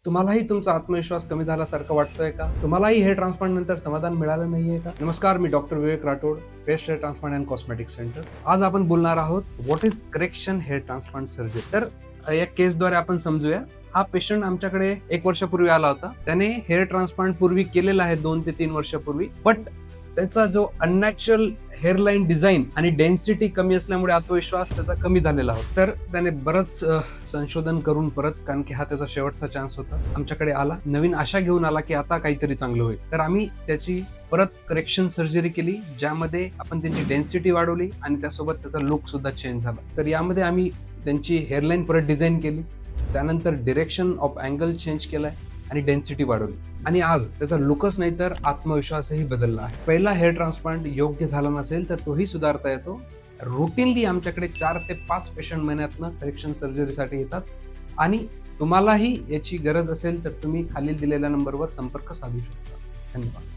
तुम्हालाही तुमचा आत्मविश्वास कमी झाल्यासारखं वाटतोय का? तुम्हालाही हेअर ट्रान्सप्लांट नंतर समाधान मिळालं नाहीये का? नमस्कार, मी doctor Vivek Rathod, best hair transplant and cosmetic centre. आज आपण बोलणार आहोत what is correction hair transplant surgery. तर या केसद्वारे आपण समजूया. हा पेशंट आमच्याकडे 1 वर्षापूर्वी आला होता. त्याने हेअर ट्रान्सप्लांट पूर्वी केलेला आहे 2 ते 3 वर्षापूर्वी. बट त्याचा जो अननॅचरल हेअरलाईन डिझाईन आणि डेन्सिटी कमी असल्यामुळे आत्मविश्वास त्याचा कमी झालेला होता. तर त्याने बरंच संशोधन करून परत, कारण की हा त्याचा शेवटचा चान्स होता, आमच्याकडे आला. नवीन आशा घेऊन आला की आता काहीतरी चांगलं होईल. तर आम्ही त्याची परत करेक्शन सर्जरी केली, ज्यामध्ये आपण त्यांची डेन्सिटी वाढवली आणि त्यासोबत त्याचा लुक सुद्धा चेंज झाला. तर यामध्ये आम्ही त्यांची हेअरलाईन परत डिझाईन केली, त्यानंतर डिरेक्शन ऑफ अँगल चेंज केलाय आणि डेन्सिटी वाढवली. आणि आज त्याचा लुकच नाही तर आत्मविश्वासही बदलला आहे. पहिला हेअर ट्रान्सप्लांट योग्य झाला नसेल तर तोही सुधारता येतो. रुटीनली आमच्याकडे 4 ते 5 पेशंट महिन्यातनं करेक्शन सर्जरीसाठी येतात. आणि तुम्हालाही याची गरज असेल तर तुम्ही खालील दिलेल्या नंबरवर संपर्क साधू शकता. धन्यवाद.